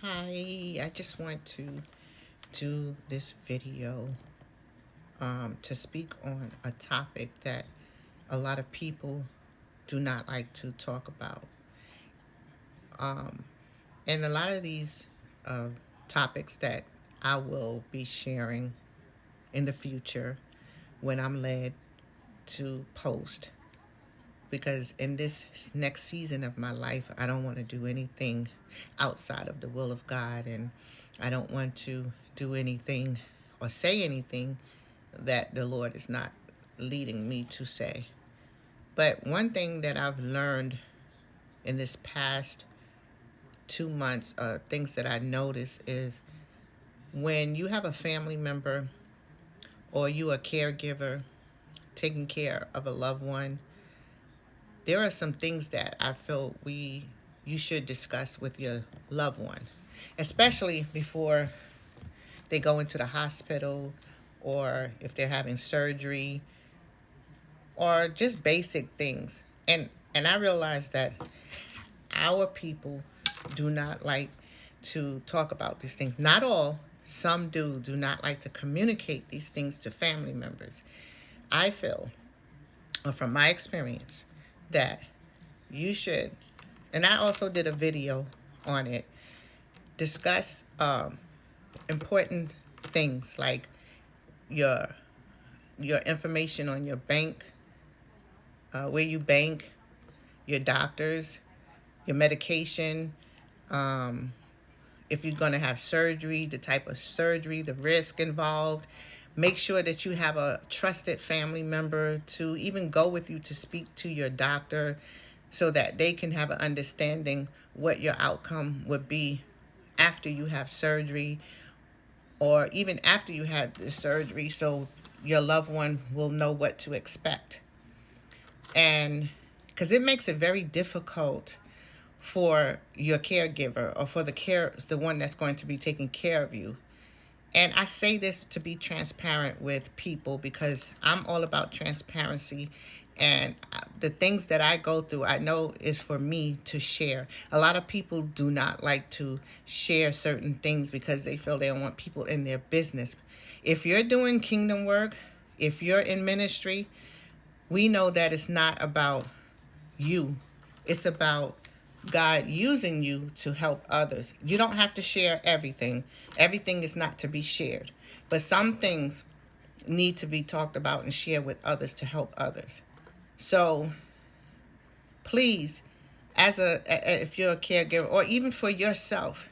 Hi, I just want to do this video to speak on a topic that a lot of people do not like to talk about. Um, and a lot of these uh, topics that I will be sharing in the future when I'm led to post. Because in this next season of my life, I don't want to do anything outside of the will of God, and I don't want to do anything or say anything that the Lord is not leading me to say. But one thing that I've learned in this past 2 months, things that I notice is when you have a family member or you a caregiver taking care of a loved one, there are some things that I feel you should discuss with your loved one, especially before they go into the hospital or if they're having surgery or just basic things. And I realize that our people do not like to talk about these things. Not all, some do not like to communicate these things to family members. I feel, from my experience, that you should, and I also did a video on it, discuss important things like your your information on your bank, where you bank, your doctors, your medication, um, if you're going to have surgery, the type of surgery, the risk involved. Make sure that you have a trusted family member to even go with you to speak to your doctor so that they can have an understanding what your outcome would be after you have surgery or even after you had the surgery, so your loved one will know what to expect. And because it makes it very difficult for your caregiver or for the one that's going to be taking care of you. And I say this to be transparent with people because I'm all about transparency. And the things that I go through, I know is for me to share. A lot of people do not like to share certain things because they feel they don't want people in their business. If you're doing kingdom work, if you're in ministry, we know that it's not about you. It's about God using you to help others. You don't have to share everything. Everything is not to be shared. But some things need to be talked about and shared with others to help others. So please, if you're a caregiver or even for yourself,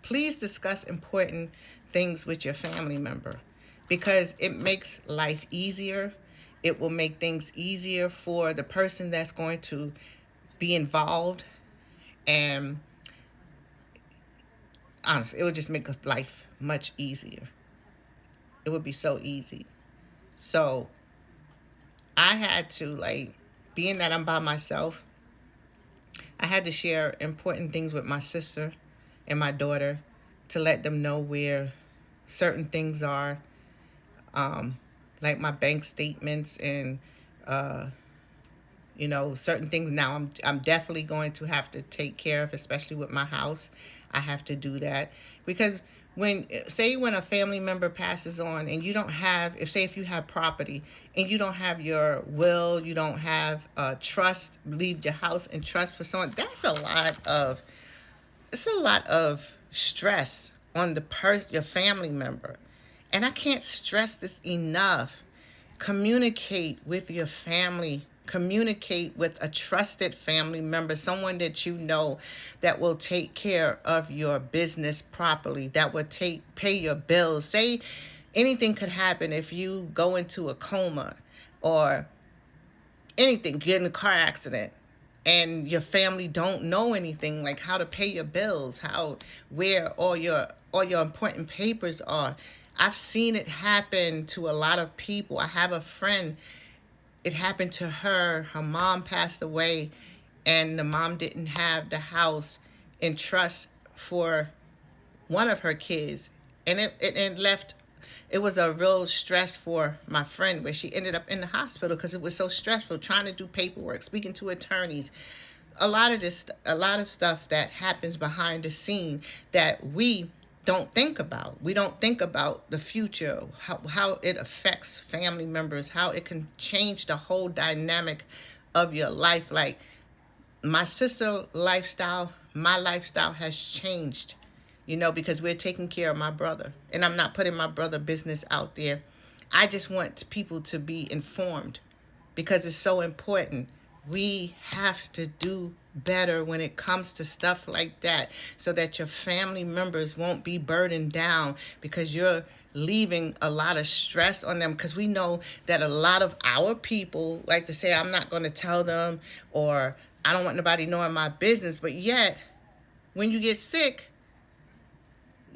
please discuss important things with your family member because it makes life easier. It will make things easier for the person that's going to be involved. And honestly, it would just make life much easier. It would be so easy. So I had to, being that I'm by myself, I had to share important things with my sister and my daughter to let them know where certain things are, um, like my bank statements and uh, certain things. Now I'm definitely going to have to take care of, especially with my house. I have to do that because when a family member passes on and you don't have, if you have property and you don't have your will, you don't have trust, leave your house in trust for someone, it's a lot of stress on your family member. And I can't stress this enough. Communicate with your family. Communicate with a trusted family member, someone that you know that will take care of your business properly, that will pay your bills. Say anything could happen if you go into a coma or anything, get in a car accident and your family don't know anything like how to pay your bills, where all your important papers are. I've seen it happen to a lot of people. I have a friend, it happened to her. Her mom passed away and the mom didn't have the house in trust for one of her kids, and it left. It was a real stress for my friend where she ended up in the hospital because it was so stressful trying to do paperwork, speaking to attorneys, a lot of stuff that happens behind the scene that we don't think about. We don't think about the future, how it affects family members, how it can change the whole dynamic of your life. Like my sister lifestyle, my lifestyle has changed, because we're taking care of my brother. And I'm not putting my brother business out there. I just want people to be informed because it's so important. We have to do better when it comes to stuff like that so that your family members won't be burdened down because you're leaving a lot of stress on them, because we know that a lot of our people like to say, I'm not going to tell them, or I don't want nobody knowing my business. But yet, when you get sick,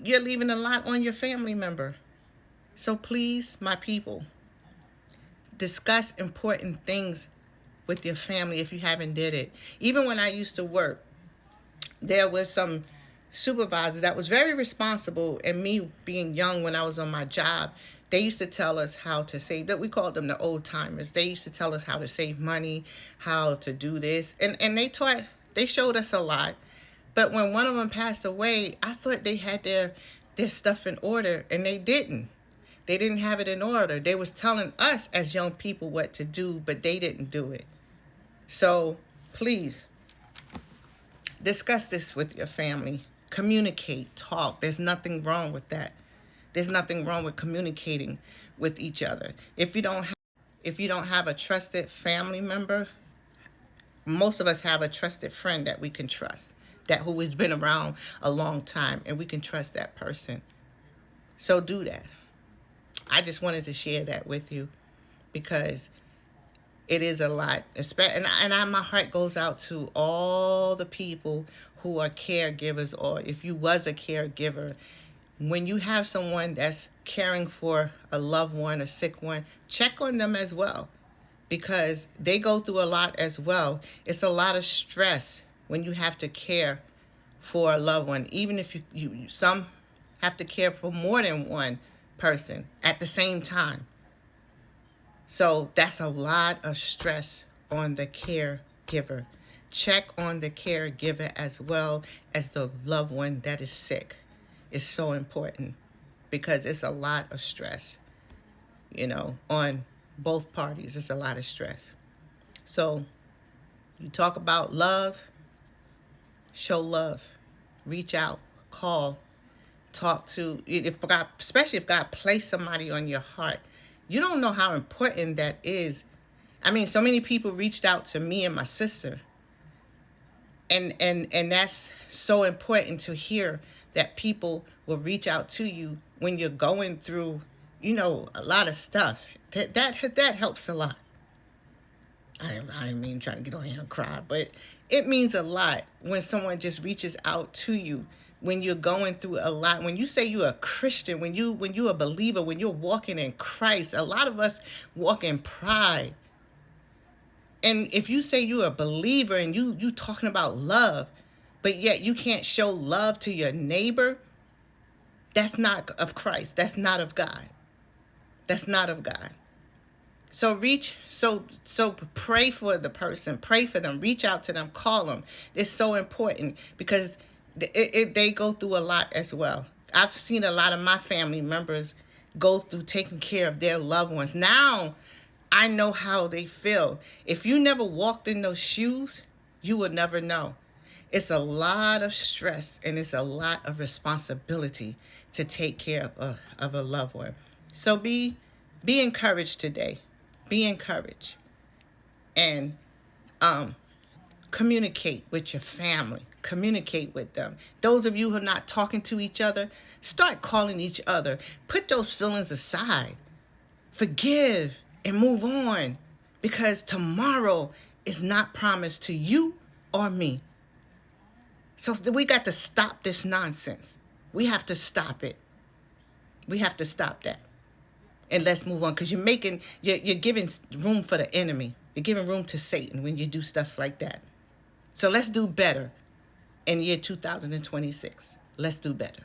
you're leaving a lot on your family member. So please, my people, discuss important things with your family if you haven't did it. Even when I used to work, there was some supervisors that was very responsible, and me being young when I was on my job, they used to tell us how to save. That we called them the old timers. They used to tell us how to save money, how to do this, and they showed us a lot. But when one of them passed away, I thought they had their stuff in order, and they didn't. They didn't have it in order. They was telling us as young people what to do, but they didn't do it. So please discuss this with your family. Communicate, talk. There's nothing wrong with that. There's nothing wrong with communicating with each other. If you don't have a trusted family member, most of us have a trusted friend that we can trust, that who has been around a long time, and we can trust that person. So do that. I just wanted to share that with you because it is a lot. And my heart goes out to all the people who are caregivers, or if you was a caregiver. When you have someone that's caring for a loved one, a sick one, check on them as well, because they go through a lot as well. It's a lot of stress when you have to care for a loved one, even if some have to care for more than one person at the same time. So that's a lot of stress on the caregiver. Check on the caregiver as well as the loved one that is sick. It's so important because it's a lot of stress, on both parties. It's a lot of stress. So you talk about love, show love, reach out, call, talk to, especially if God placed somebody on your heart. You don't know how important that is. I mean, so many people reached out to me and my sister. And that's so important to hear, that people will reach out to you when you're going through, a lot of stuff. That helps a lot. I didn't mean trying to get on here and cry, but it means a lot when someone just reaches out to you when you're going through a lot. When you say you're a Christian, when you're a believer, when you're walking in Christ, a lot of us walk in pride. And if you say you're a believer and you talking about love, but yet you can't show love to your neighbor, that's not of Christ. That's not of God. That's not of God. So pray for the person. Pray for them. Reach out to them. Call them. It's so important because they go through a lot as well. I've seen a lot of my family members go through taking care of their loved ones. Now I know how they feel. If you never walked in those shoes, you would never know. It's a lot of stress and it's a lot of responsibility to take care of a loved one. So be encouraged today. Be encouraged. And communicate with your family. Communicate with them. Those of you who are not talking to each other, start calling each other. Put those feelings aside. Forgive and move on, because tomorrow is not promised to you or me. So we got to stop this nonsense. We have to stop it. We have to stop that. And let's move on, because you're giving room for the enemy. You're giving room to Satan when you do stuff like that. So let's do better in year 2026. Let's do better.